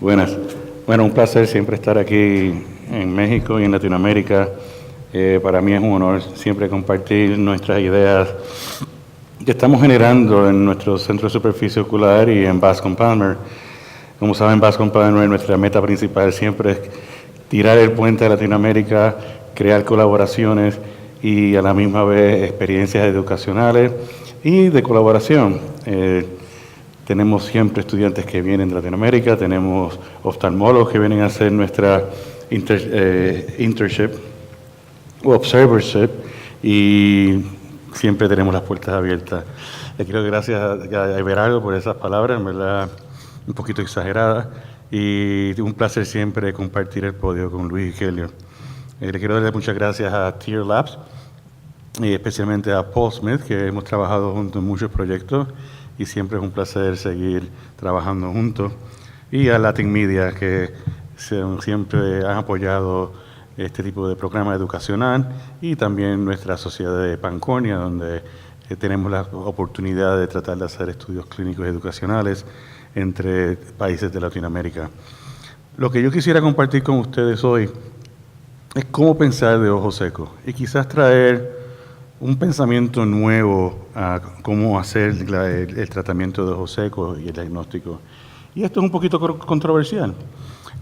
Buenas. Bueno, un placer siempre estar aquí en México y en Latinoamérica. Para mí es un honor siempre compartir nuestras ideas que estamos generando en nuestro centro de superficie ocular y en Bascom Palmer. Como saben, Bascom Palmer, nuestra meta principal siempre es tirar el puente a Latinoamérica, crear colaboraciones y a la misma vez experiencias educacionales y de colaboración. Tenemos siempre estudiantes que vienen de Latinoamérica, tenemos oftalmólogos que vienen a hacer nuestra internship o observership y siempre tenemos las puertas abiertas. Le quiero dar gracias a Everardo por esas palabras, en verdad un poquito exageradas, y un placer siempre compartir el podio con Luis y Kelly. Le quiero darle muchas gracias a Tier Labs y especialmente a Paul Smith, que hemos trabajado juntos en muchos proyectos y siempre es un placer seguir trabajando juntos, y a Latin Media, que siempre han apoyado este tipo de programa educacional, y también nuestra sociedad de Pancornia, donde tenemos la oportunidad de tratar de hacer estudios clínicos educacionales entre países de Latinoamérica. Lo que yo quisiera compartir con ustedes hoy es cómo pensar de ojo seco y quizás traer un pensamiento nuevo a cómo hacer el tratamiento de ojo seco y el diagnóstico. Y esto es un poquito controversial.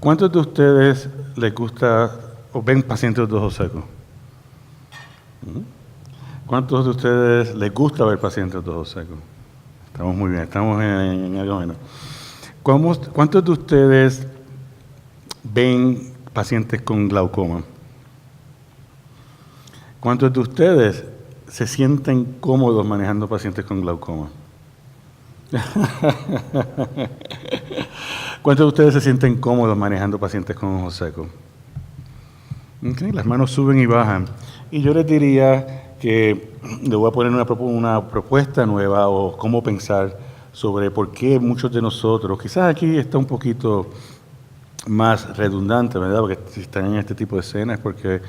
¿Cuántos de ustedes les gusta o ven pacientes de ojo seco? ¿Cuántos de ustedes les gusta ver pacientes de ojo seco? Estamos muy bien, estamos en algo menos. ¿Cuántos de ustedes ven pacientes con glaucoma? ¿Cuántos de ustedes se sienten cómodos manejando pacientes con glaucoma? ¿Cuántos de ustedes se sienten cómodos manejando pacientes con ojo seco? Okay, las manos suben y bajan. Y yo les diría que le voy a poner una propuesta nueva o cómo pensar sobre por qué muchos de nosotros, quizás aquí está un poquito más redundante, ¿verdad? Porque si están en este tipo de escenas es porque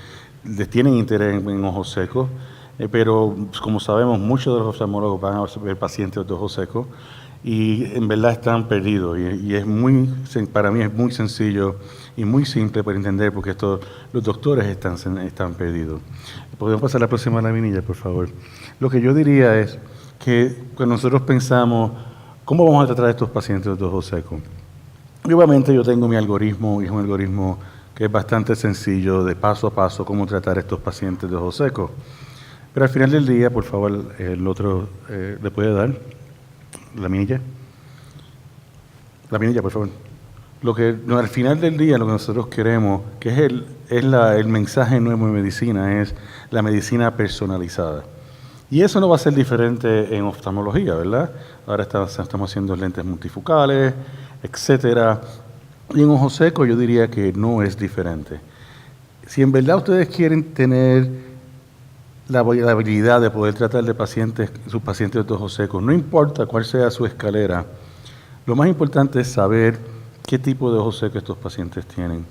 les tienen interés en ojos secos, pero como sabemos, muchos de los oftalmólogos van a ver pacientes de ojos secos y en verdad están perdidos. Y es para mí es muy sencillo y muy simple para entender porque los doctores están perdidos. ¿Podemos pasar a la próxima laminilla, por favor? Lo que yo diría es que cuando nosotros pensamos, ¿cómo vamos a tratar a estos pacientes de ojos secos? Y obviamente yo tengo mi algoritmo, y es un algoritmo que es bastante sencillo, de paso a paso, cómo tratar a estos pacientes de ojos secos. Pero al final del día, por favor, el otro, ¿le puede dar la minilla? La minilla, por favor. Al final del día, lo que nosotros queremos, que es el mensaje nuevo en medicina, es la medicina personalizada. Y eso no va a ser diferente en oftalmología, ¿verdad? Ahora estamos haciendo lentes multifocales, etcétera. Y en ojo seco yo diría que no es diferente. Si en verdad ustedes quieren tener la habilidad de poder tratar de sus pacientes de ojos secos, no importa cuál sea su escalera, lo más importante es saber qué tipo de ojos secos estos pacientes tienen.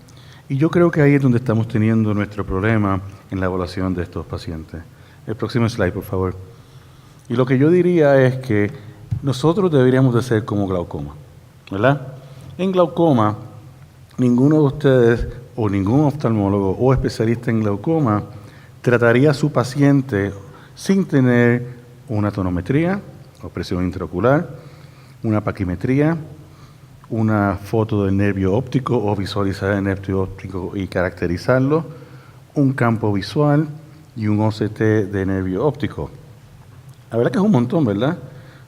Y yo creo que ahí es donde estamos teniendo nuestro problema en la evaluación de estos pacientes. El próximo slide, por favor. Y lo que yo diría es que nosotros deberíamos de ser como glaucoma, ¿verdad? En glaucoma, ninguno de ustedes o ningún oftalmólogo o especialista en glaucoma trataría a su paciente sin tener una tonometría o presión intraocular, una paquimetría, una foto del nervio óptico o visualizar el nervio óptico y caracterizarlo, un campo visual y un OCT de nervio óptico. La verdad que es un montón, ¿verdad?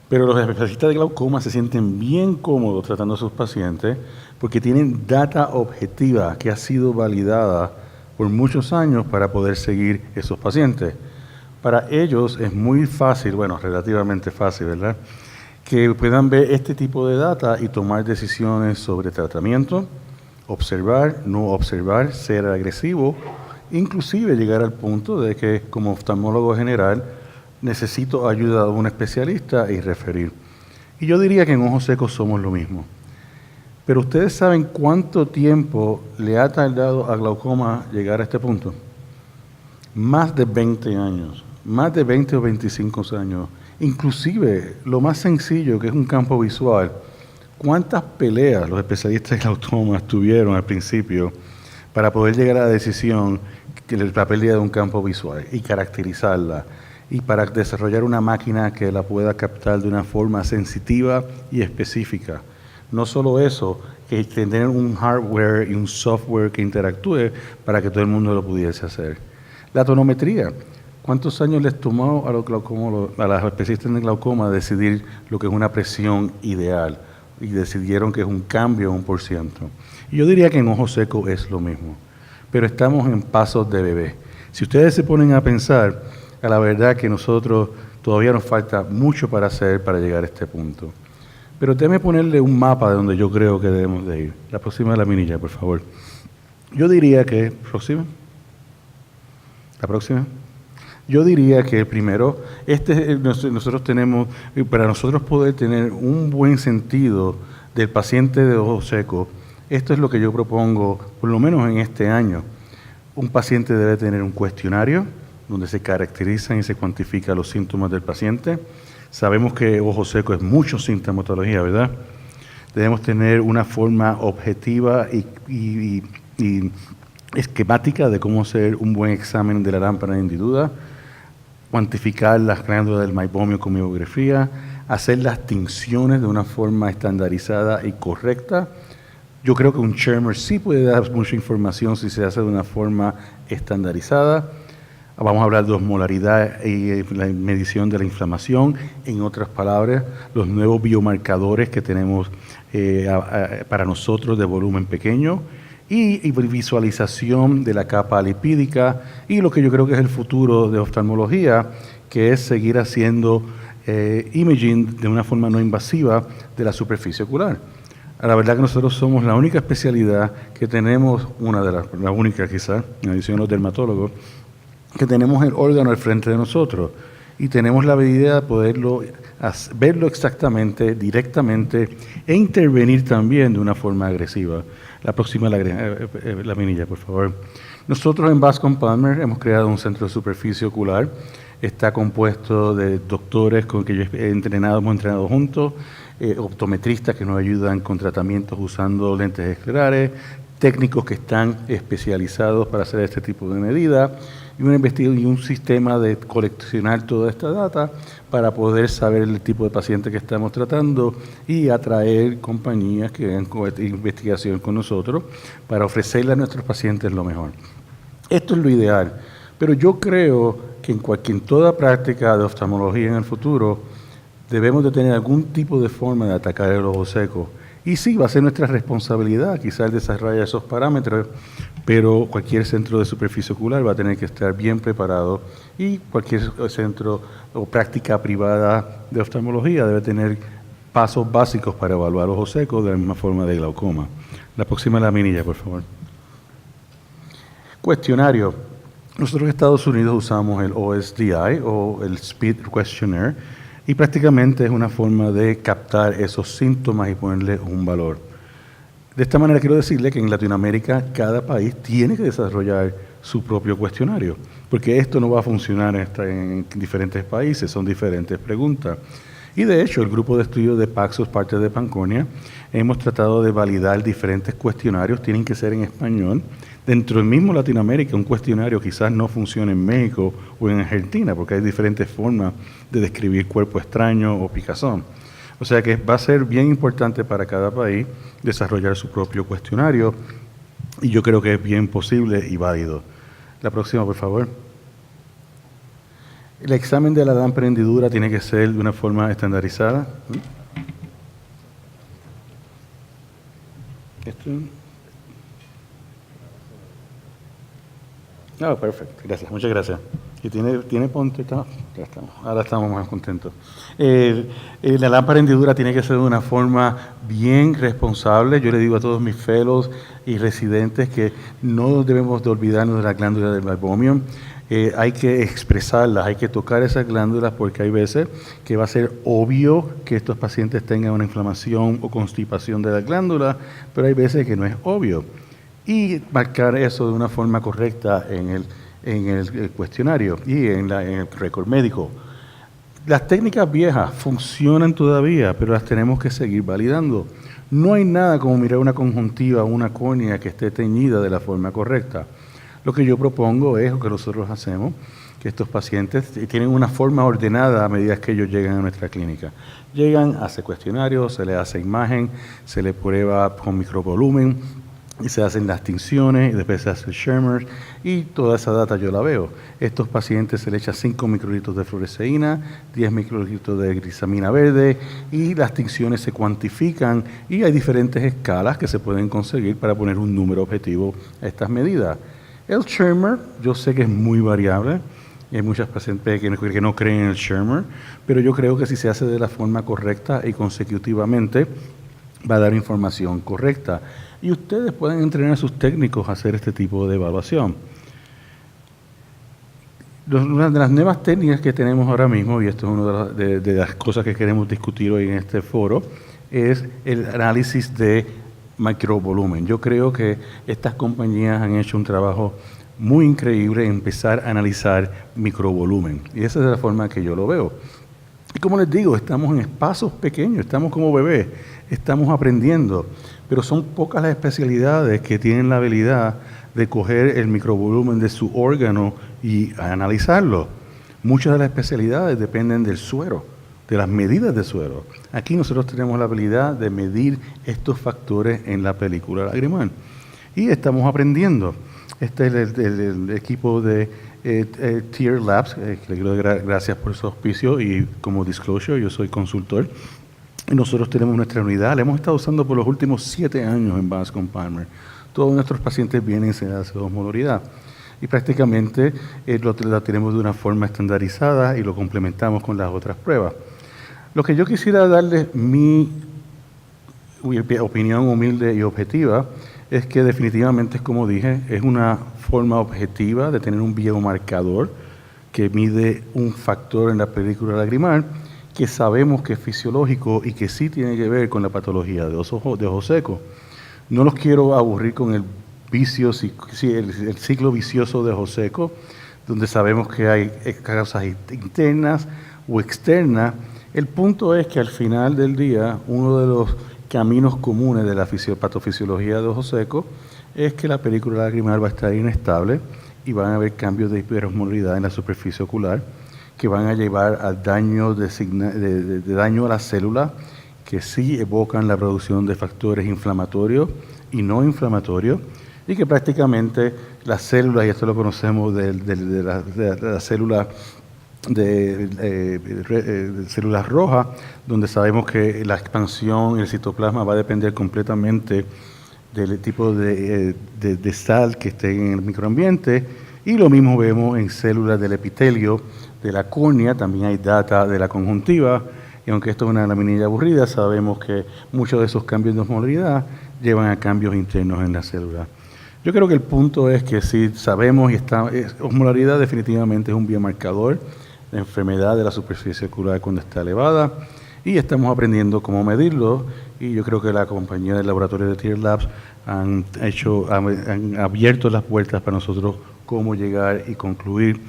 Pero los especialistas de glaucoma se sienten bien cómodos tratando a sus pacientes porque tienen data objetiva que ha sido validada por muchos años para poder seguir esos pacientes. Para ellos es muy fácil, bueno, relativamente fácil, ¿verdad?, que puedan ver este tipo de data y tomar decisiones sobre tratamiento, observar, no observar, ser agresivo, inclusive llegar al punto de que como oftalmólogo general necesito ayuda de un especialista y referir. Y yo diría que en ojos secos somos lo mismo. Pero ustedes saben cuánto tiempo le ha tardado a glaucoma llegar a este punto. Más de 20 años, más de 20 o 25 años. Inclusive lo más sencillo, que es un campo visual, ¿Cuántas peleas los especialistas en glaucoma tuvieron al principio para poder llegar a la decisión que la pérdida de un campo visual y caracterizarla y para desarrollar una máquina que la pueda captar de una forma sensitiva y específica? No solo eso, que tener un hardware y un software que interactúe para que todo el mundo lo pudiese hacer. La tonometría. ¿Cuántos años les tomó a los especialistas en glaucoma decidir lo que es una presión ideal? Y decidieron que es un cambio, 1%. Y yo diría que en ojo seco es lo mismo. Pero estamos en pasos de bebé. Si ustedes se ponen a pensar, a la verdad que nosotros todavía nos falta mucho para hacer para llegar a este punto. Pero déjeme ponerle un mapa de donde yo creo que debemos de ir. La próxima laminilla, por favor. Yo diría que... ¿Próxima? ¿La próxima? Yo diría que primero, nosotros tenemos, para nosotros poder tener un buen sentido del paciente de ojo seco, esto es lo que yo propongo, por lo menos en este año. Un paciente debe tener un cuestionario donde se caracterizan y se cuantifican los síntomas del paciente. Sabemos que ojo seco es mucho sintomatología, ¿verdad? Debemos tener una forma objetiva y esquemática de cómo hacer un buen examen de la lámpara de hendidura, cuantificar las glándulas del meibomio con miografía, hacer las tinciones de una forma estandarizada y correcta. Yo creo que un Schirmer sí puede dar mucha información si se hace de una forma estandarizada. Vamos a hablar de osmolaridad y la medición de la inflamación. En otras palabras, los nuevos biomarcadores que tenemos para nosotros de volumen pequeño y visualización de la capa lipídica y lo que yo creo que es el futuro de oftalmología, que es seguir haciendo imaging de una forma no invasiva de la superficie ocular. La verdad que nosotros somos la única especialidad que tenemos, una de la única quizás, en adición a los dermatólogos, que tenemos el órgano al frente de nosotros y tenemos la habilidad de poderlo verlo exactamente, directamente e intervenir también de una forma agresiva. La próxima laminilla, por favor. Nosotros en Bascom Palmer hemos creado un centro de superficie ocular. Está compuesto de doctores con que yo hemos entrenado juntos, optometristas que nos ayudan con tratamientos usando lentes esclerares, técnicos que están especializados para hacer este tipo de medidas y un sistema de coleccionar toda esta data para poder saber el tipo de paciente que estamos tratando y atraer compañías que hagan investigación con nosotros para ofrecerle a nuestros pacientes lo mejor. Esto es lo ideal, pero yo creo que en toda práctica de oftalmología en el futuro debemos de tener algún tipo de forma de atacar el ojo seco. Y sí, va a ser nuestra responsabilidad quizás desarrollar esos parámetros, pero cualquier centro de superficie ocular va a tener que estar bien preparado y cualquier centro o práctica privada de oftalmología debe tener pasos básicos para evaluar ojo seco de la misma forma de glaucoma. La próxima laminilla, por favor. Cuestionario. Nosotros en Estados Unidos usamos el OSDI o el Speed Questionnaire y prácticamente es una forma de captar esos síntomas y ponerle un valor. De esta manera quiero decirle que en Latinoamérica cada país tiene que desarrollar su propio cuestionario, porque esto no va a funcionar en diferentes países, son diferentes preguntas. Y de hecho, el grupo de estudio de Paxos, parte de Pancornia, hemos tratado de validar diferentes cuestionarios, tienen que ser en español. Dentro del mismo Latinoamérica, un cuestionario quizás no funcione en México o en Argentina, porque hay diferentes formas de describir cuerpo extraño o picazón. O sea que va a ser bien importante para cada país desarrollar su propio cuestionario y yo creo que es bien posible y válido. La próxima, por favor. El examen de la lámpara de hendidura tiene que ser de una forma estandarizada. Perfecto. Gracias. Muchas gracias. Y tiene ponte, ya estamos. Ahora estamos más contentos. La lámpara de hendidura tiene que ser de una forma bien responsable. Yo le digo a todos mis fellows y residentes que no debemos de olvidarnos de la glándula del meibomio. Hay que expresarlas, hay que tocar esas glándulas porque hay veces que va a ser obvio que estos pacientes tengan una inflamación o constipación de la glándula, pero hay veces que no es obvio. Y marcar eso de una forma correcta en el cuestionario y en el récord médico. Las técnicas viejas funcionan todavía, pero las tenemos que seguir validando. No hay nada como mirar una conjuntiva o una córnea que esté teñida de la forma correcta. Lo que yo propongo es lo que nosotros hacemos, que estos pacientes tienen una forma ordenada a medida que ellos llegan a nuestra clínica. Llegan, hace cuestionarios, se les hace imagen, se les prueba con microvolumen, y se hacen las tinciones, y después se hace el Schirmer, y toda esa data yo la veo. Estos pacientes se les echa 5 microlitros de fluoresceína, 10 microlitros de glisamina verde, y las tinciones se cuantifican, y hay diferentes escalas que se pueden conseguir para poner un número objetivo a estas medidas. El Schirmer, yo sé que es muy variable, hay muchas pacientes que no creen en el Schirmer, pero yo creo que si se hace de la forma correcta y consecutivamente, va a dar información correcta. Y ustedes pueden entrenar a sus técnicos a hacer este tipo de evaluación. Una de las nuevas técnicas que tenemos ahora mismo, y esto es una de las cosas que queremos discutir hoy en este foro, es el análisis de microvolumen. Yo creo que estas compañías han hecho un trabajo muy increíble en empezar a analizar microvolumen. Y esa es la forma que yo lo veo. Y como les digo, estamos en espacios pequeños, estamos como bebés, estamos aprendiendo, pero son pocas las especialidades que tienen la habilidad de coger el microvolumen de su órgano y analizarlo. Muchas de las especialidades dependen del suero, de las medidas de suero. Aquí nosotros tenemos la habilidad de medir estos factores en la película lagrimal. Y estamos aprendiendo. Este es el equipo de Tier Labs, le quiero dar gracias por su auspicio y como disclosure, yo soy consultor. Y nosotros tenemos nuestra unidad, la hemos estado usando por los últimos 7 años en Bascom Palmer. Todos nuestros pacientes vienen sin la osmolaridad. Y prácticamente la tenemos de una forma estandarizada y lo complementamos con las otras pruebas. Lo que yo quisiera darles mi opinión humilde y objetiva es que definitivamente, como dije, es una forma objetiva de tener un biomarcador que mide un factor en la película lagrimal que sabemos que es fisiológico y que sí tiene que ver con la patología de ojo seco. No los quiero aburrir con el vicio, el ciclo vicioso de ojo seco, donde sabemos que hay causas internas o externas. El punto es que al final del día, uno de los caminos comunes de la patofisiología de ojo seco es que la película lagrimal va a estar inestable y van a haber cambios de hiperosmolaridad en la superficie ocular que van a llevar al daño de daño a las células que sí evocan la producción de factores inflamatorios y no inflamatorios y que prácticamente las células, y esto lo conocemos de las células de células rojas, donde sabemos que la expansión en el citoplasma va a depender completamente del tipo de sal que esté en el microambiente, y lo mismo vemos en células del epitelio, de la córnea, también hay data de la conjuntiva, y aunque esto es una laminilla aburrida, sabemos que muchos de esos cambios de osmolaridad llevan a cambios internos en la célula. Yo creo que el punto es que si sabemos, osmolaridad definitivamente es un biomarcador de enfermedad de la superficie ocular cuando está elevada, y estamos aprendiendo cómo medirlo, y yo creo que la compañía del laboratorio de Tier Labs han abierto las puertas para nosotros cómo llegar y concluir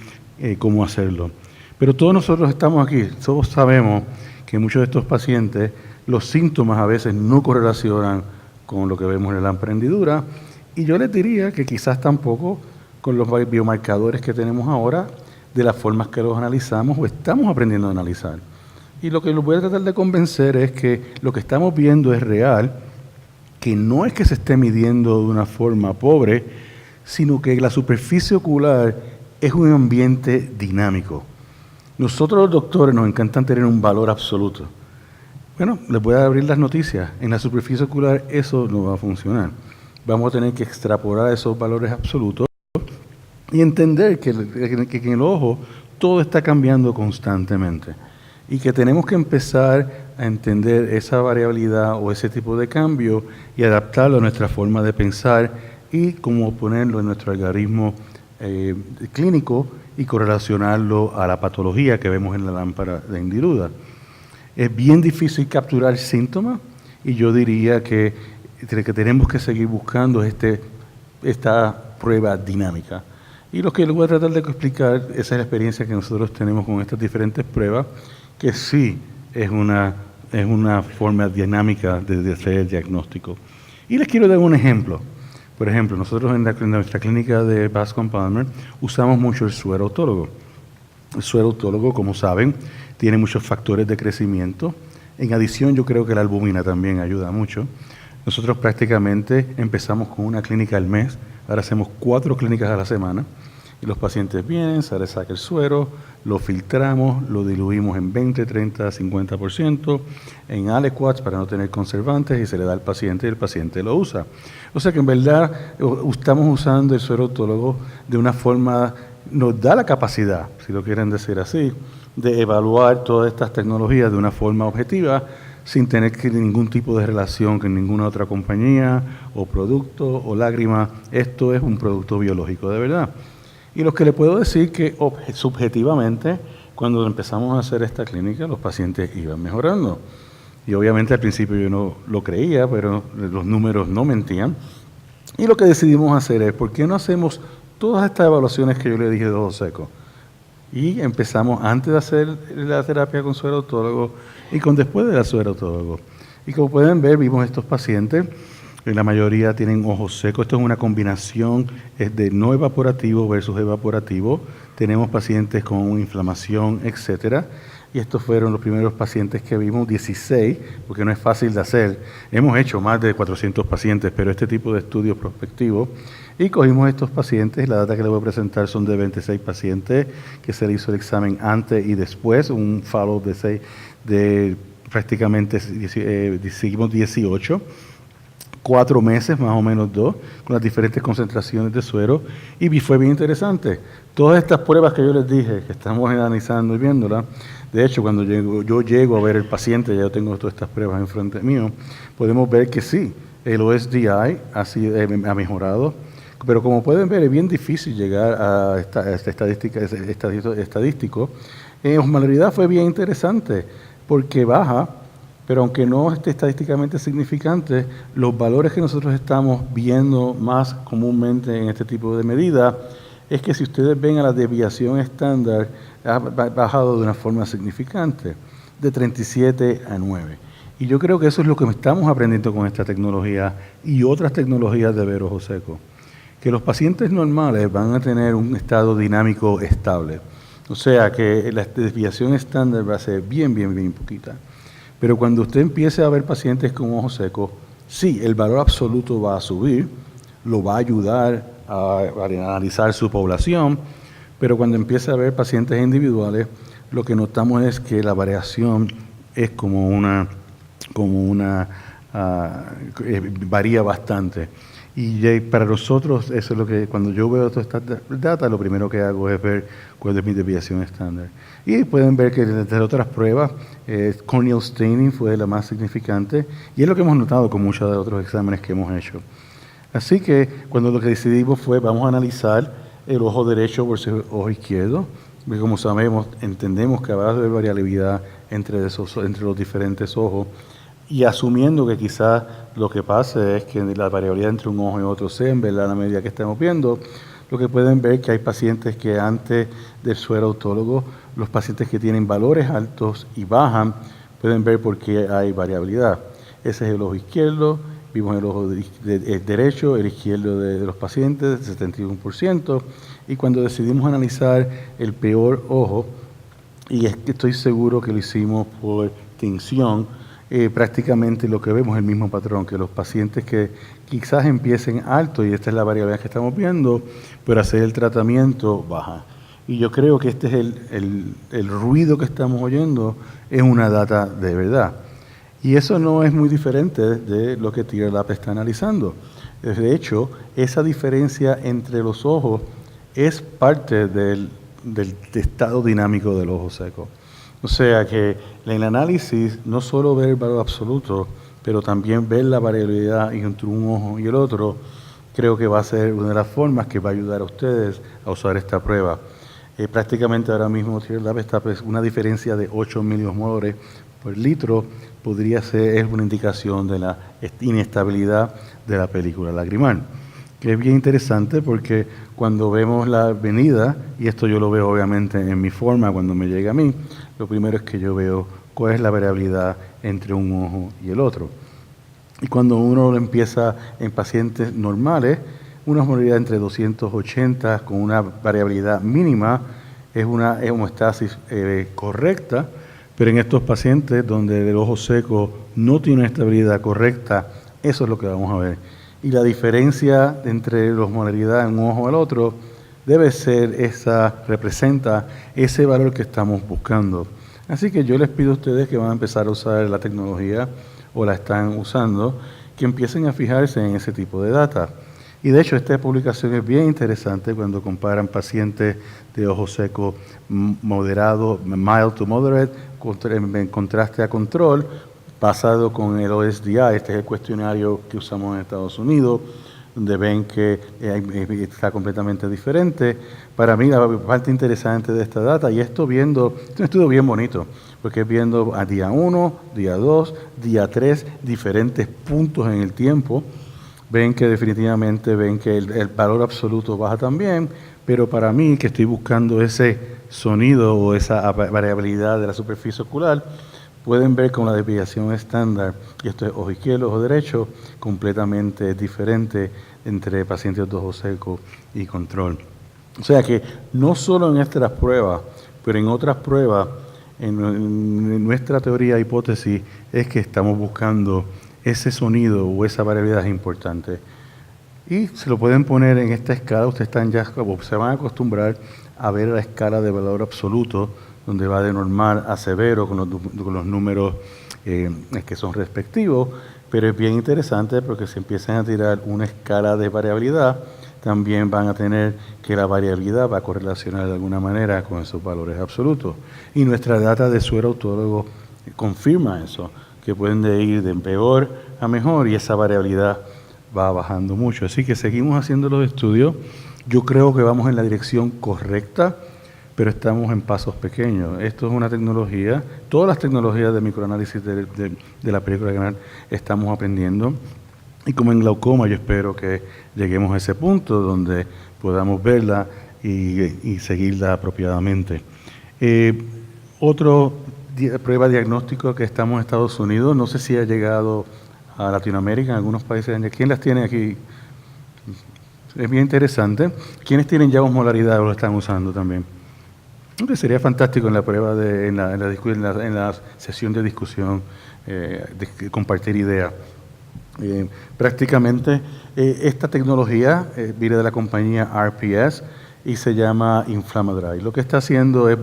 cómo hacerlo. Pero todos nosotros estamos aquí, todos sabemos que muchos de estos pacientes, los síntomas a veces no correlacionan con lo que vemos en la emprendidura, y yo les diría que quizás tampoco con los biomarcadores que tenemos ahora, de las formas que los analizamos o estamos aprendiendo a analizar. Y lo que los voy a tratar de convencer es que lo que estamos viendo es real, que no es que se esté midiendo de una forma pobre, sino que la superficie ocular es un ambiente dinámico. Nosotros los doctores nos encantan tener un valor absoluto. Bueno, les voy a abrir las noticias. En la superficie ocular eso no va a funcionar. Vamos a tener que extrapolar esos valores absolutos y entender que en el ojo todo está cambiando constantemente y que tenemos que empezar a entender esa variabilidad o ese tipo de cambio y adaptarlo a nuestra forma de pensar y cómo ponerlo en nuestro algoritmo clínico y correlacionarlo a la patología que vemos en la lámpara de Hendiruda. Es bien difícil capturar síntomas y yo diría que tenemos que seguir buscando esta prueba dinámica. Y lo que les voy a tratar de explicar, esa es la experiencia que nosotros tenemos con estas diferentes pruebas, que sí es una forma dinámica de hacer el diagnóstico. Y les quiero dar un ejemplo. Por ejemplo, nosotros en nuestra clínica de Bascom Palmer usamos mucho el suero autólogo. El suero autólogo, como saben, tiene muchos factores de crecimiento. En adición, yo creo que la albúmina también ayuda mucho. Nosotros prácticamente empezamos con una clínica al mes, ahora hacemos 4 clínicas a la semana, y los pacientes vienen, se les saca el suero, lo filtramos, lo diluimos en 20, 30, 50% en aliquots para no tener conservantes y se le da al paciente y el paciente lo usa. O sea que en verdad estamos usando el suero autólogo de una forma, nos da la capacidad, si lo quieren decir así, de evaluar todas estas tecnologías de una forma objetiva sin tener ningún tipo de relación con ninguna otra compañía o producto o lágrima. Esto es un producto biológico de verdad. Y lo que le puedo decir que subjetivamente, cuando empezamos a hacer esta clínica, los pacientes iban mejorando. Y obviamente al principio yo no lo creía, pero los números no mentían. Y lo que decidimos hacer es, ¿por qué no hacemos todas estas evaluaciones que yo le dije de ojo seco? Y empezamos antes de hacer la terapia con suero autólogo y con después de la suero autólogo. Y como pueden ver, vimos estos pacientes. La mayoría tienen ojos secos. Esto es una combinación de no evaporativo versus evaporativo. Tenemos pacientes con inflamación, etcétera. Y estos fueron los primeros pacientes que vimos, 16, porque no es fácil de hacer. Hemos hecho más de 400 pacientes, pero este tipo de estudios prospectivos. Y cogimos estos pacientes, la data que les voy a presentar son de 26 pacientes, que se le hizo el examen antes y después, un follow de prácticamente, seguimos 18. 4 meses, más o menos 2, con las diferentes concentraciones de suero, y fue bien interesante. Todas estas pruebas que yo les dije, que estamos analizando y viéndolas, de hecho, cuando yo llego a ver el paciente, ya yo tengo todas estas pruebas enfrente mío, podemos ver que sí, el OSDI ha mejorado, pero como pueden ver, es bien difícil llegar a esta estadístico. En osmolaridad fue bien interesante, porque baja, pero aunque no esté estadísticamente significante, los valores que nosotros estamos viendo más comúnmente en este tipo de medida es que si ustedes ven a la desviación estándar, ha bajado de una forma significante, de 37 a 9. Y yo creo que eso es lo que estamos aprendiendo con esta tecnología y otras tecnologías de ver ojo seco, que los pacientes normales van a tener un estado dinámico estable. O sea que la desviación estándar va a ser bien poquita. Pero cuando usted empiece a ver pacientes con ojos secos, sí, el valor absoluto va a subir, lo va a ayudar a analizar su población, pero cuando empiece a ver pacientes individuales, lo que notamos es que la variación es varía bastante. Y para nosotros, eso es lo que, cuando yo veo toda esta data, lo primero que hago es ver cuál es mi desviación estándar. Y pueden ver que entre otras pruebas, corneal staining fue la más significante, y es lo que hemos notado con muchos de otros exámenes que hemos hecho. Así que, cuando lo que decidimos fue, vamos a analizar el ojo derecho versus el ojo izquierdo, porque como sabemos, entendemos que va a haber variabilidad entre los diferentes ojos, y asumiendo que quizás lo que pase es que la variabilidad entre un ojo y otro sea en verdad la medida que estamos viendo, lo que pueden ver es que hay pacientes que antes del suero autólogo, los pacientes que tienen valores altos y bajan, pueden ver por qué hay variabilidad. Ese es el ojo izquierdo, vimos el ojo derecho, el izquierdo de los pacientes, 71%, y cuando decidimos analizar el peor ojo, y es que estoy seguro que lo hicimos por tinción, prácticamente lo que vemos es el mismo patrón, que los pacientes que quizás empiecen alto, y esta es la variabilidad que estamos viendo, pero hacer el tratamiento baja. Y yo creo que este es el ruido que estamos oyendo, es una data de verdad. Y eso no es muy diferente de lo que TearLab está analizando. De hecho, esa diferencia entre los ojos es parte del estado dinámico del ojo seco. O sea que en el análisis no solo ver el valor absoluto, pero también ver la variabilidad entre un ojo y el otro, creo que va a ser una de las formas que va a ayudar a ustedes a usar esta prueba. Prácticamente ahora mismo TearLab está una diferencia de 8 miliosmolares por litro, es una indicación de la inestabilidad de la película lagrimal. que es bien interesante porque cuando vemos la venida, y esto yo lo veo obviamente en mi forma cuando me llega a mí, lo primero es que yo veo cuál es la variabilidad entre un ojo y el otro. Y cuando uno lo empieza en pacientes normales, una osmolaridad entre 280 con una variabilidad mínima es una homeostasis correcta, pero en estos pacientes donde el ojo seco no tiene una estabilidad correcta, eso es lo que vamos a ver. Y la diferencia entre la osmolaridad en un ojo al otro debe ser representa ese valor que estamos buscando. Así que yo les pido a ustedes que van a empezar a usar la tecnología o la están usando, que empiecen a fijarse en ese tipo de data. Y de hecho esta publicación es bien interesante cuando comparan pacientes de ojo seco moderado, mild to moderate, en contraste a control, basado con el OSDI. Este es el cuestionario que usamos en Estados Unidos, donde ven que está completamente diferente. Para mí la parte interesante de esta data, y esto es un estudio bien bonito, porque es viendo a día 1, día 2, día 3, diferentes puntos en el tiempo. Ven que definitivamente el valor absoluto baja también, pero para mí, que estoy buscando ese sonido o esa variabilidad de la superficie ocular, pueden ver con la desviación estándar, y esto es ojo izquierdo, ojo derecho, completamente diferente entre pacientes de ojo seco y control. O sea que no solo en estas pruebas, pero en otras pruebas, en nuestra teoría e hipótesis es que estamos buscando ese sonido o esa variabilidad importante. Y se lo pueden poner en esta escala, ustedes se van a acostumbrar a ver la escala de valor absoluto, donde va de normal a severo con los números que son respectivos, pero es bien interesante porque si empiezan a tirar una escala de variabilidad, también van a tener que la variabilidad va a correlacionar de alguna manera con esos valores absolutos. Y nuestra data de suero autólogo confirma eso, que pueden ir de peor a mejor y esa variabilidad va bajando mucho. Así que seguimos haciendo los estudios. Yo creo que vamos en la dirección correcta, pero estamos en pasos pequeños. Esto es una tecnología, todas las tecnologías de microanálisis de la película renal estamos aprendiendo. Y como en glaucoma, yo espero que lleguemos a ese punto donde podamos verla y seguirla apropiadamente. Otra prueba diagnóstica que estamos en Estados Unidos, no sé si ha llegado a Latinoamérica, en algunos países. ¿Quién las tiene aquí? Es bien interesante. ¿Quiénes tienen ya osmolaridad o lo están usando también? Sería fantástico en la prueba, en la sesión de discusión, de compartir ideas. Prácticamente esta tecnología viene de la compañía RPS y se llama Inflamadrive. Lo que está haciendo es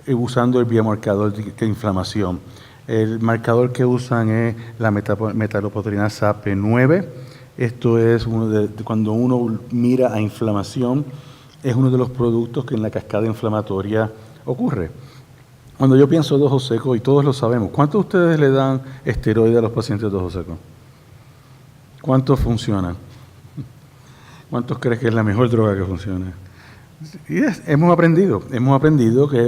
usando el biomarcador de inflamación. El marcador que usan es la metalopotrinasa P9. Esto es cuando uno mira a inflamación, es uno de los productos que en la cascada inflamatoria ocurre. Cuando yo pienso de ojo seco, y todos lo sabemos, ¿cuántos de ustedes le dan esteroides a los pacientes de ojo seco? ¿Cuántos funcionan? ¿Cuántos creen que es la mejor droga que funciona? Y hemos aprendido que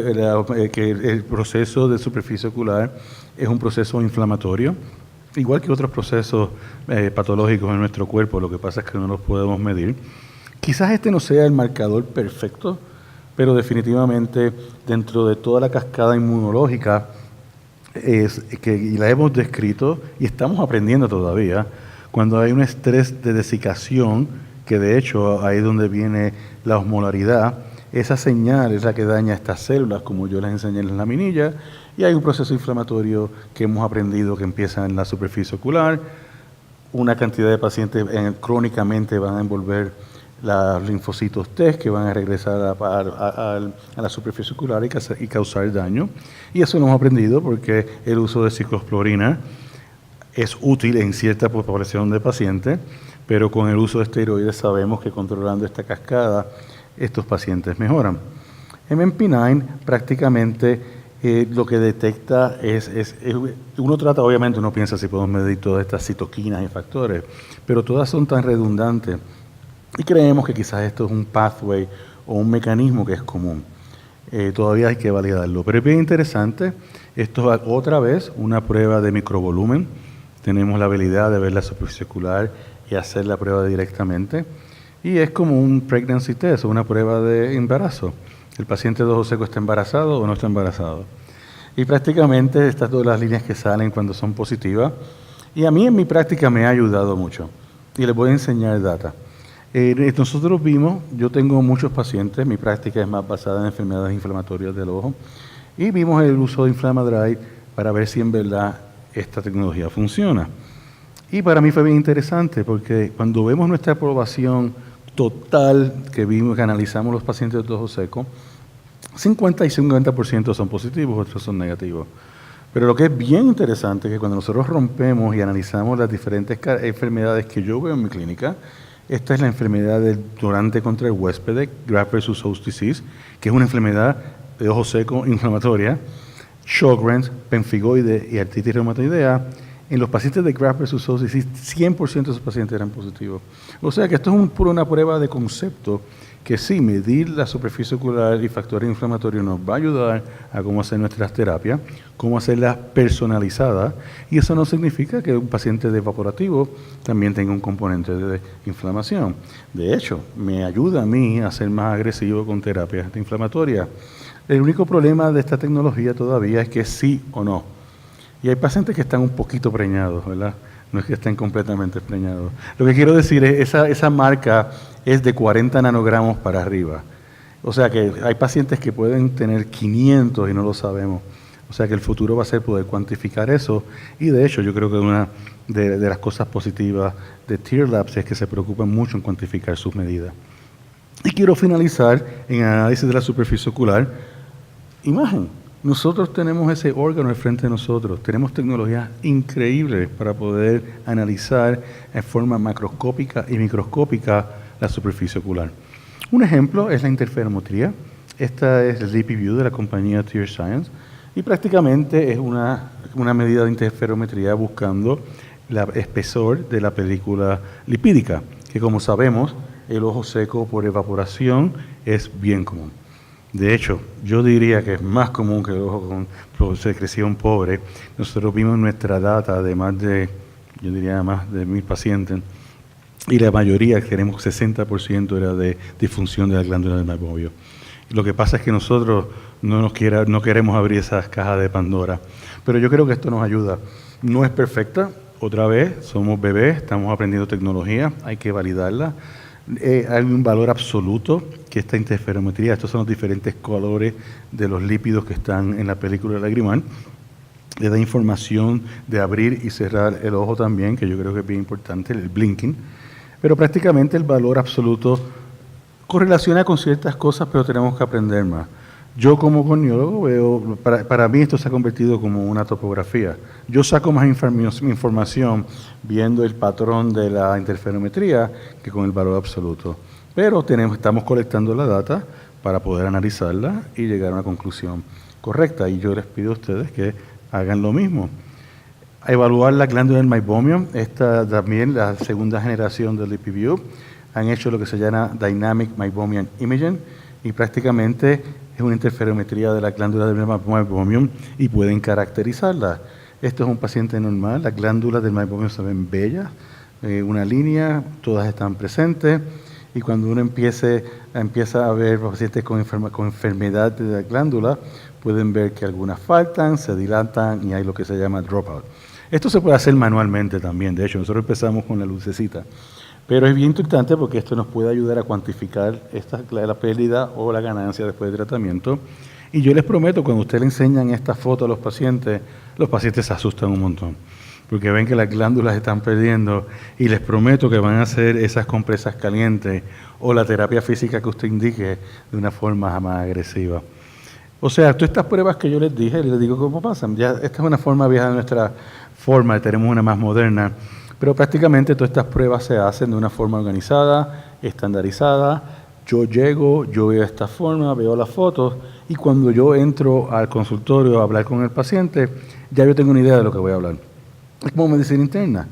el proceso de superficie ocular es un proceso inflamatorio, igual que otros procesos patológicos en nuestro cuerpo. Lo que pasa es que no los podemos medir. Quizás este no sea el marcador perfecto, pero definitivamente dentro de toda la cascada inmunológica y la hemos descrito y estamos aprendiendo todavía, cuando hay un estrés de desicación, que de hecho ahí es donde viene la osmolaridad, esa señal es la que daña estas células, como yo les enseñé en la laminilla, y hay un proceso inflamatorio que hemos aprendido que empieza en la superficie ocular. Una cantidad de pacientes crónicamente van a envolver los linfocitos T que van a regresar a la superficie ocular y causar daño. Y eso lo hemos aprendido porque el uso de ciclosporina es útil en cierta población de pacientes, pero con el uso de esteroides sabemos que controlando esta cascada, estos pacientes mejoran. MMP9 prácticamente lo que detecta uno trata, obviamente uno piensa si podemos medir todas estas citoquinas y factores, pero todas son tan redundantes y creemos que quizás esto es un pathway o un mecanismo que es común. Todavía hay que validarlo, pero es bien interesante. Esto es otra vez una prueba de microvolumen. Tenemos la habilidad de ver la superficie ocular y hacer la prueba directamente. Y es como un pregnancy test, una prueba de embarazo. El paciente de ojo seco está embarazado o no está embarazado. Y prácticamente estas todas las líneas que salen cuando son positivas. Y a mí en mi práctica me ha ayudado mucho. Y les voy a enseñar data. Nosotros vimos, yo tengo muchos pacientes, mi práctica es más basada en enfermedades inflamatorias del ojo. Y vimos el uso de Inflamadrive para ver si en verdad esta tecnología funciona. Y para mí fue bien interesante porque cuando vemos nuestra aprobación total que vimos, que analizamos los pacientes de ojo seco, 50 y 50% son positivos, otros son negativos. Pero lo que es bien interesante es que cuando nosotros rompemos y analizamos las diferentes enfermedades que yo veo en mi clínica, esta es la enfermedad del donante contra el huésped, graft versus host disease, que es una enfermedad de ojo seco inflamatoria, Sjögren's, pemfigoide y artritis reumatoidea. En los pacientes de graft versus host disease, 100% de esos pacientes eran positivos. O sea que esto es una prueba de concepto que sí, medir la superficie ocular y factores inflamatorios nos va a ayudar a cómo hacer nuestras terapias, cómo hacerlas personalizadas, y eso no significa que un paciente de evaporativo también tenga un componente de inflamación. De hecho, me ayuda a mí a ser más agresivo con terapias antiinflamatorias. El único problema de esta tecnología todavía es que sí o no. Y hay pacientes que están un poquito preñados, ¿verdad? No es que estén completamente preñados. Lo que quiero decir es esa marca es de 40 nanogramos para arriba. O sea que hay pacientes que pueden tener 500 y no lo sabemos. O sea que el futuro va a ser poder cuantificar eso. Y de hecho yo creo que una de las cosas positivas de Tear Labs es que se preocupan mucho en cuantificar sus medidas. Y quiero finalizar en análisis de la superficie ocular. Imagen. Nosotros tenemos ese órgano al frente de nosotros, tenemos tecnologías increíbles para poder analizar en forma macroscópica y microscópica la superficie ocular. Un ejemplo es la interferometría. Esta es el LipiView de la compañía Tear Science y prácticamente es una medida de interferometría buscando el espesor de la película lipídica, que como sabemos, el ojo seco por evaporación es bien común. De hecho, yo diría que es más común que el ojo con secreción pobre. Nosotros vimos nuestra data de más de 1,000 pacientes, y la mayoría, queremos 60%, era de disfunción de la glándula del meibomian. Lo que pasa es que nosotros no queremos abrir esas cajas de Pandora, pero yo creo que esto nos ayuda. No es perfecta, otra vez, somos bebés, estamos aprendiendo tecnología, hay que validarla. Hay un valor absoluto que esta interferometría, estos son los diferentes colores de los lípidos que están en la película lagrimal, le da información de abrir y cerrar el ojo también, que yo creo que es bien importante, el blinking, pero prácticamente el valor absoluto correlaciona con ciertas cosas, pero tenemos que aprender más. Yo como corneólogo veo, para mí esto se ha convertido como una topografía. Yo saco más información viendo el patrón de la interferometría que con el valor absoluto. Pero estamos colectando la data para poder analizarla y llegar a una conclusión correcta. Y yo les pido a ustedes que hagan lo mismo. A evaluar la glándula del meibomian, esta también, la segunda generación del LipiView, han hecho lo que se llama Dynamic Meibomian Imaging y prácticamente es una interferometría de la glándula del meibomian y pueden caracterizarla. Esto es un paciente normal, las glándulas del meibomian se ven bellas, una línea, todas están presentes, y cuando uno empieza a ver pacientes con enfermedad de la glándula, pueden ver que algunas faltan, se dilatan y hay lo que se llama dropout. Esto se puede hacer manualmente también, de hecho, nosotros empezamos con la lucecita. Pero es bien importante porque esto nos puede ayudar a cuantificar la pérdida o la ganancia después del tratamiento. Y yo les prometo, cuando ustedes le enseñan esta foto a los pacientes se asustan un montón. Porque ven que las glándulas están perdiendo y les prometo que van a hacer esas compresas calientes o la terapia física que usted indique de una forma más agresiva. O sea, todas estas pruebas que yo les dije, les digo cómo pasan. Ya esta es una forma vieja de nuestra forma, tenemos una más moderna. Pero prácticamente todas estas pruebas se hacen de una forma organizada, estandarizada. Yo llego, yo veo esta forma, veo las fotos y cuando yo entro al consultorio a hablar con el paciente, ya yo tengo una idea de lo que voy a hablar. Es como medicina interna.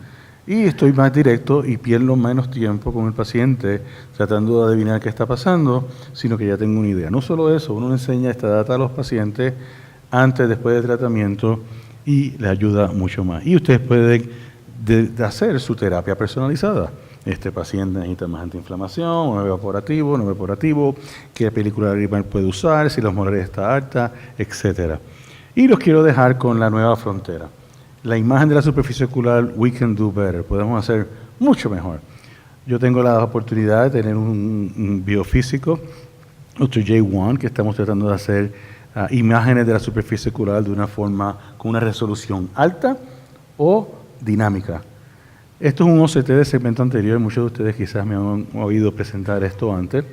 Y estoy más directo y pierdo menos tiempo con el paciente tratando de adivinar qué está pasando, sino que ya tengo una idea. No solo eso, uno le enseña esta data a los pacientes antes, después del tratamiento y le ayuda mucho más. Y ustedes pueden de hacer su terapia personalizada. este paciente necesita más antiinflamación, o evaporativo, no evaporativo, qué película lagrimal puede usar, si la osmolaridad está alta, etc. Y los quiero dejar con la nueva frontera. La imagen de la superficie ocular, we can do better, podemos hacer mucho mejor. Yo tengo la oportunidad de tener un biofísico, Dr. Jay Wong, que estamos tratando de hacer imágenes de la superficie ocular de una forma con una resolución alta o dinámica. Esto es un OCT de segmento anterior, muchos de ustedes quizás me han oído presentar esto antes.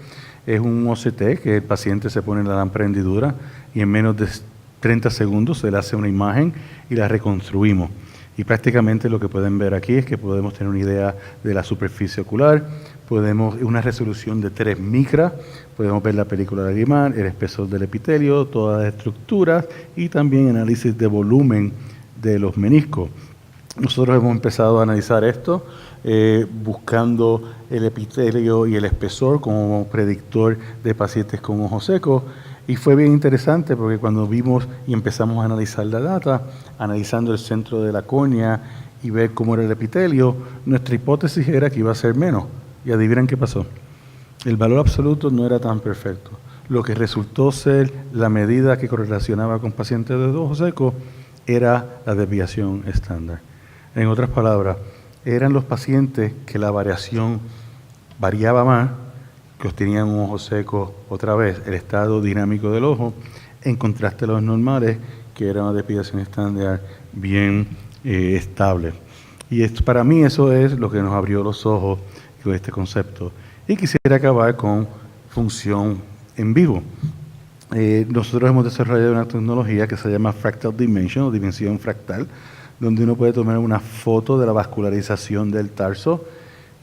Es un OCT que el paciente se pone en la lámpara hendidura y en menos de 30 segundos se le hace una imagen y la reconstruimos. Y prácticamente lo que pueden ver aquí es que podemos tener una idea de la superficie ocular, podemos una resolución de 3 micras, podemos ver la película lagrimal, el espesor del epitelio, todas las estructuras y también análisis de volumen de los meniscos. Nosotros hemos empezado a analizar esto buscando el epitelio y el espesor como predictor de pacientes con ojos secos. Y fue bien interesante porque cuando vimos y empezamos a analizar la data, analizando el centro de la córnea y ver cómo era el epitelio, nuestra hipótesis era que iba a ser menos. Y adivinen qué pasó. El valor absoluto no era tan perfecto. Lo que resultó ser la medida que correlacionaba con pacientes de ojos secos era la desviación estándar. En otras palabras, eran los pacientes que la variación variaba más, que tenían un ojo seco otra vez, el estado dinámico del ojo, en contraste a los normales, que era una desviación estándar bien estable. Y esto, para mí eso es lo que nos abrió los ojos con este concepto. Y quisiera acabar con función en vivo. Nosotros hemos desarrollado una tecnología que se llama Fractal Dimension, o dimensión fractal, donde uno puede tomar una foto de la vascularización del tarso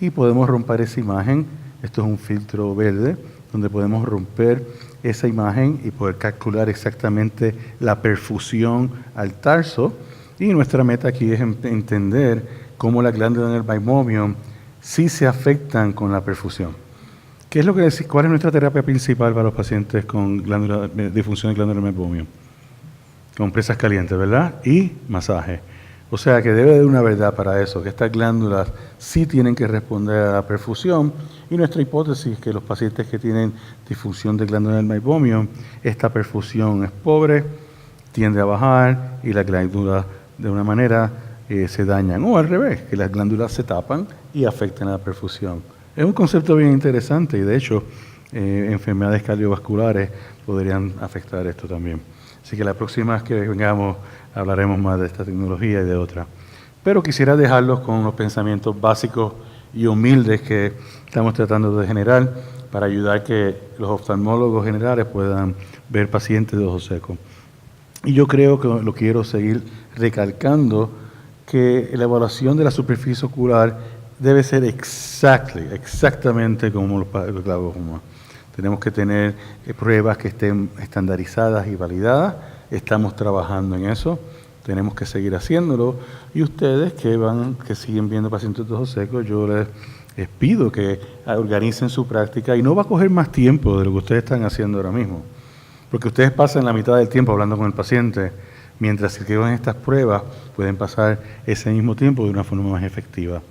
y podemos romper esa imagen. Esto es un filtro verde, donde podemos romper esa imagen y poder calcular exactamente la perfusión al tarso. Y nuestra meta aquí es entender cómo las glándulas en el binomium sí se afectan con la perfusión. ¿Cuál es nuestra terapia principal para los pacientes con disfunción de glándula del binomium? Compresas calientes, ¿verdad? Y masaje. O sea que debe haber una verdad para eso, que estas glándulas sí tienen que responder a la perfusión, y nuestra hipótesis es que los pacientes que tienen disfunción de glándula del meibomium, esta perfusión es pobre, tiende a bajar y las glándulas de una manera se dañan, o al revés, que las glándulas se tapan y afectan a la perfusión. Es un concepto bien interesante y de hecho enfermedades cardiovasculares podrían afectar esto también. Así que la próxima vez que vengamos hablaremos más de esta tecnología y de otra. Pero quisiera dejarlos con los pensamientos básicos y humildes que estamos tratando de generar para ayudar que los oftalmólogos generales puedan ver pacientes de ojos secos. Y yo creo que lo quiero seguir recalcando, que la evaluación de la superficie ocular debe ser exactamente como los glaucomas. Tenemos que tener pruebas que estén estandarizadas y validadas. Estamos trabajando en eso. Tenemos que seguir haciéndolo. Y ustedes que siguen viendo pacientes de ojos secos, yo les pido que organicen su práctica. Y no va a coger más tiempo de lo que ustedes están haciendo ahora mismo. Porque ustedes pasan la mitad del tiempo hablando con el paciente, mientras que en estas pruebas pueden pasar ese mismo tiempo de una forma más efectiva.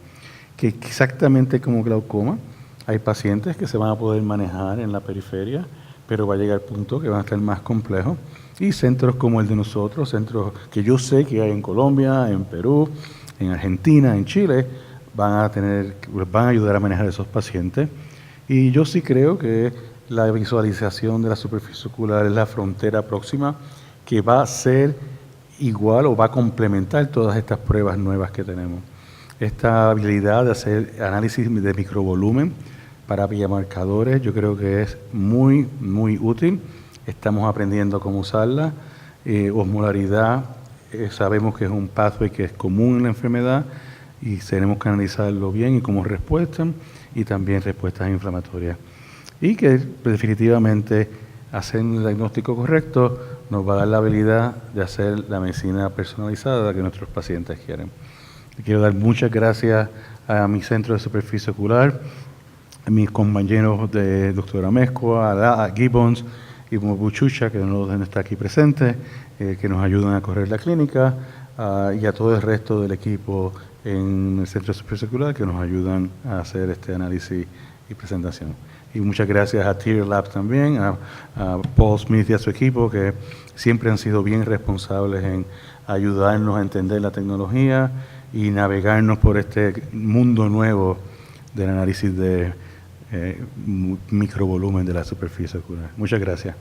Que exactamente como glaucoma, hay pacientes que se van a poder manejar en la periferia, pero va a llegar el punto que van a estar más complejos. Y centros como el de nosotros, centros que yo sé que hay en Colombia, en Perú, en Argentina, en Chile, van a ayudar a manejar a esos pacientes. Y yo sí creo que la visualización de la superficie ocular es la frontera próxima que va a ser igual o va a complementar todas estas pruebas nuevas que tenemos. Esta habilidad de hacer análisis de microvolumen para biomarcadores yo creo que es muy, muy útil. Estamos aprendiendo cómo usarla. Osmolaridad, sabemos que es un pathway que es común en la enfermedad y tenemos que analizarlo bien y como respuesta, y también respuestas inflamatorias. Y que definitivamente hacer un diagnóstico correcto nos va a dar la habilidad de hacer la medicina personalizada que nuestros pacientes quieren. Quiero dar muchas gracias a mi centro de superficie ocular, a mis compañeros de doctora Mezcua, a Gibbons y Buchucha, que no está aquí presente, que nos ayudan a correr la clínica, y a todo el resto del equipo en el Centro de Superficie Circular que nos ayudan a hacer este análisis y presentación. Y muchas gracias a Tier Labs también, a Paul Smith y a su equipo, que siempre han sido bien responsables en ayudarnos a entender la tecnología y navegarnos por este mundo nuevo del análisis de microvolumen de la superficie circular. Muchas gracias.